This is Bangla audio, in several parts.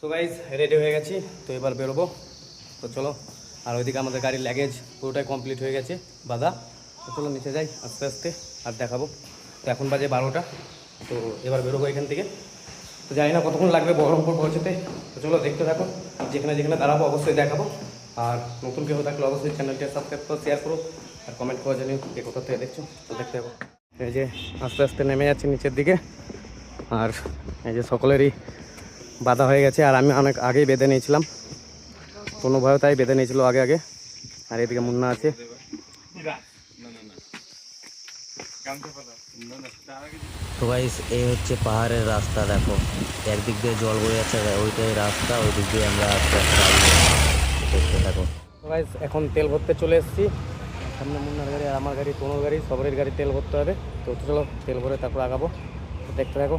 সো গাইস রেডি হয়ে গেছি, তো এবার বেরোবো। তো চলো, আর ওইদিকে আমাদের গাড়ির লাগেজ পুরোটাই কমপ্লিট হয়ে গেছে বাঁধা। তো চলো নিচে যাই আস্তে আস্তে, আর দেখাবো। তো এখন বাজে 12টা, তো এবার বেরোবো এখান থেকে। তো জানি না কতক্ষণ লাগবে বহরমপুর পৌঁছতে। তো চলো দেখতে থাকো, যেখানে যেখানে দাঁড়াবো অবশ্যই দেখাবো। আর নতুন কেউ থাকলে অবশ্যই চ্যানেলটি সাবস্ক্রাইব করো, শেয়ার করো, আর কমেন্ট করে জানিও কে কোথা থেকে দেখছো। তো দেখতে থাকো। এই যে আস্তে আস্তে নেমে যাচ্ছে নিচের দিকে, আর এই যে সকলেরই বাঁধা হয়ে গেছে। আর আমি অনেক আগেই বেঁধে নিয়েছিলাম, কোনো ভয় তাই বেঁধে নিয়েছিল আগে আগে। আর এদিকে মুন্না আছে। তো গাইস এই হচ্ছে পাহাড়ের রাস্তা, দেখো একদিক দিয়ে জল বয়ে যাচ্ছে, ওইটাই রাস্তা, ওই দিক দিয়ে আমরা আস্তে আস্তে দেখতে থাকো। তো গাইস এখন তেল ভরতে চলে এসেছি। সামনে মুন্নার গাড়ি আর আমার গাড়ি, তোনোর গাড়ি, সবারই গাড়ি তেল ভরতে হবে। তো চলো তেল ভরে তারপর আগাবো, দেখতে থাকো।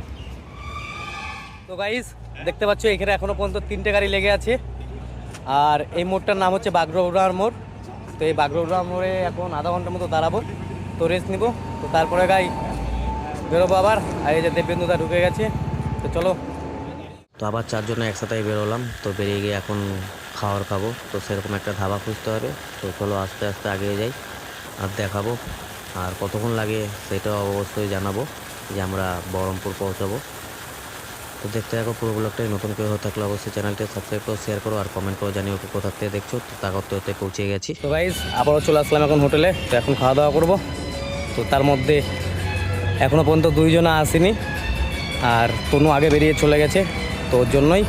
তো গাইস দেখতে পাচ্ছ এখানে এখনো পর্যন্ত 3টে গাড়ি লেগে আছে। আর এই মোড়টার নাম হচ্ছে বাগডোগরার মোড়। তো এই বাগডোগরা মোড়ে এখন আধা ঘন্টার মতো দাঁড়াবো, তো রেস্ট নিব। তো তারপরে গাই বেরোবো আবার। আর এই যে দেববেন্দুদা ঢুকে গেছে, তো চলো। তো আবার চারজনে একসাথেই বেরোলাম, তো বেরিয়ে গিয়ে এখন খাবার খাবো। তো সেরকম একটা ধাবা খুঁজতে হবে। তো চলো আস্তে আস্তে এগিয়ে যাই, আর দেখাবো। আর কতক্ষণ লাগে সেটাও অবশ্যই জানাবো, যে আমরা বহরমপুর পৌঁছাবো। তো দেখতে থাকো পুরো ব্লগটাই। নতুন কেউ হয়ে থাকলে অবশ্যই চ্যানেলটি সাবস্ক্রাইব করো, শেয়ার করো, আর কমেন্ট করে জানিও কোথা থেকে দেখছো। তো তা করতে হতে পৌঁছে গেছি। তো গাইস আবারও চলে আসলাম এখন হোটেলে। তো এখন খাওয়া দাওয়া করবো। তো তার মধ্যে এখনও পর্যন্ত 2জনা আসেনি, আর তনু আগে বেরিয়ে চলে গেছে, তো ওর জন্যই।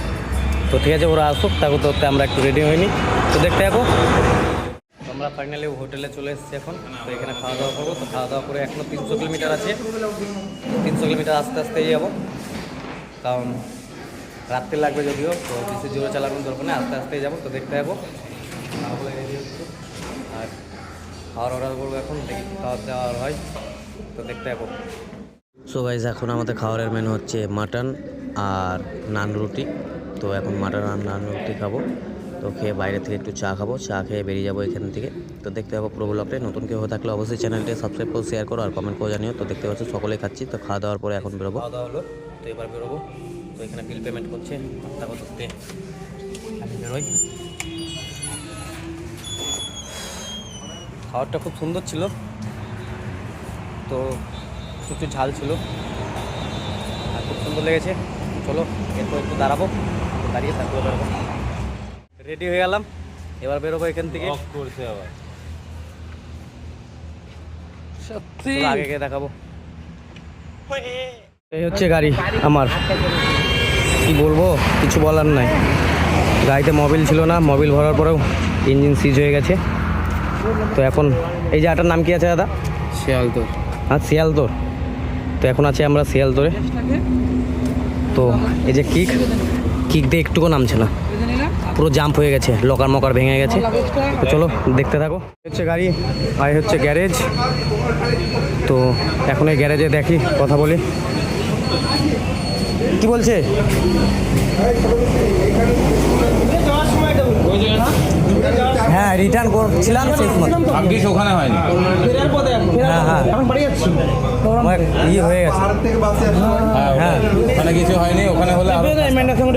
তো ঠিক আছে, ওরা আসুক, তা করতে করতে আমরা একটু রেডি হইনি। তো দেখতে থাকো। তো আমরা ফাইনালি হোটেলে চলে এসেছি এখন। তো এখানে খাওয়া দাওয়া করবো। তো খাওয়া দাওয়া করে এখনও 300 কিলোমিটার আছে, 300 কিলোমিটার আস্তে আস্তেই যাবো, কারণ রাত্রে লাগবে যদিও। তো বেশি জোরে চালানোর দরকার নেই, আস্তে আস্তেই যাবো। তো দেখতে যাবো, খাওয়া রেডি হচ্ছে, আর খাওয়ার অর্ডার করবো এখন, দেখি খাওয়ার দাওয়া হয়। তো দেখতে যাবো। সো গাইস এখন আমাদের খাবারের মেনু হচ্ছে মাটন আর নান রুটি। তো এখন মাটন আর নান রুটি খাবো। তো খেয়ে বাইরে থেকে একটু চা খাবো, চা খেয়ে বেরিয়ে যাবো এখান থেকে। তো দেখতে পাবো পুরো ব্লগটাই। নতুন কেউ হয়ে থাকলে অবশ্যই চ্যানেলটি সাবস্ক্রাইব করো, শেয়ার করো, আর কমেন্ট করে জানিও। তো দেখতে পাচ্ছ সকলেই খাচ্ছি। তো খাওয়া দাওয়ার পরে এখন বেরোবো। খাওয়া দাওয়া হলো, তো এবার বেরোবো। তো এখানে বিল পেমেন্ট করছে, তারপর করতে আমি বেরোই। খাবারটা খুব সুন্দর ছিল, তো একটু ঝাল ছিল, আর খুব সুন্দর লেগেছে। চলো এরপর একটু দাঁড়াবো, দাঁড়িয়ে তারপরে বেরোবো। রেডি হয়ে গেলাম, এবার বেরোবো এখান থেকে। আবার সত্যি আগে গিয়ে দেখাবো। এই হচ্ছে গাড়ি আমার, কি বলবো, কিছু বলার নাই। গাড়িতে মোবিল ছিল না, মোবিল ভরার পরেও ইঞ্জিন সিজ হয়ে গেছে। তো এখন এই যে আটার নাম কি আছে দাদা? শিয়ালদহ। হ্যাঁ শিয়ালদহ। তো এখন আছে আমরা শিয়ালদহে। তো এই যে কিক দিয়ে একটুকু নামছে না, পুরো জাম্প হয়ে গেছে, লকার মকার ভেঙে গেছে। তো চলো দেখতে থাকো। হচ্ছে গাড়ি, আর হচ্ছে গ্যারেজ। তো এখন এই গ্যারেজে দেখি, কথা বলি। কি বলছে? হ্যাঁ রিটার্ন করছিলাম সেই সময়, ভাগ্যিস ওখানে হয়নি। হ্যাঁ হ্যাঁ আমার হয়ে গেছে। হ্যাঁ ওখানে কিছু হয়নি, ওখানে হলে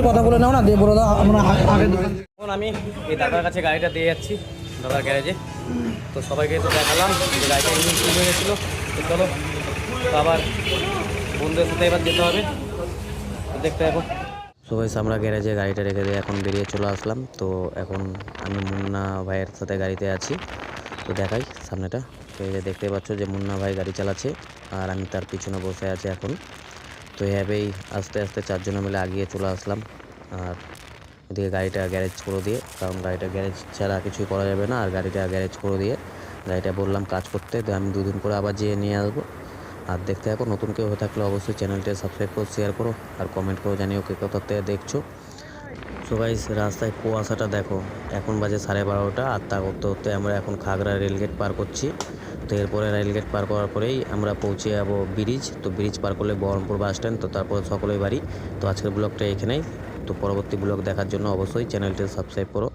কথা বলে নাও না, দিয়ে বলে দাও আমরা আগে। এখন আমি এই দাদার কাছে গাড়িটা দিয়ে যাচ্ছি, দাদার গ্যারেজে। তো সবাইকে তো দেখালাম যে গাড়িটা ইঞ্জিন ঠিক হয়ে গেছিলো। তো চলো, তো আবার বন্ধুদের সাথে এবার যেতে হবে, তো দেখতে এখন। সো গাইস আমরা গ্যারেজে গাড়িটা রেখে দিয়ে এখন বেরিয়ে চলে আসলাম। তো এখন আমি মুন্না ভাইয়ের সাথে গাড়িতে আছি। তো দেখাই সামনেটা। তো এই যে দেখতে পাচ্ছ যে মুন্না ভাই গাড়ি চালাচ্ছে, আর আমি তার পিছনে বসে আছি এখন। তো এভাবেই আস্তে আস্তে চারজনে মিলে আগিয়ে চলে আসলাম। আর এদিকে গাড়িটা গ্যারেজ করে দিয়ে, কারণ গাড়িটা গ্যারেজ ছাড়া কিছুই করা যাবে না। আর গাড়িটা গ্যারেজ করে দিয়ে গাড়িটা বললাম কাজ করতে, তো আমি 2 দিন পরে আবার যেয়ে নিয়ে আসবো। আর দেখতে থাকো। নতুন কেউ হয়ে থাকলে অবশ্যই চ্যানেলটি সাবস্ক্রাইব করো, শেয়ার করো, আর কমেন্ট করে জানিও কে কোথা থেকে দেখছো। সো গাইস রাস্তায় কুয়াশাটা দেখো, এখন বাজে 12:30, আর তা করতে করতে আমরা এখন খাগড়া রেলগেট পার করছি। তো এরপরে রেলগেট পার করার পরেই আমরা পৌঁছে যাবো ব্রিজ। তো ব্রিজ পার করলে বহরমপুর বাস স্ট্যান্ড। তো তারপর সকলেই বাড়ি। তো আজকের ব্লগটা এখানেই। তো পরবর্তী ব্লগ দেখার জন্য অবশ্যই চ্যানেলটি সাবস্ক্রাইব করো।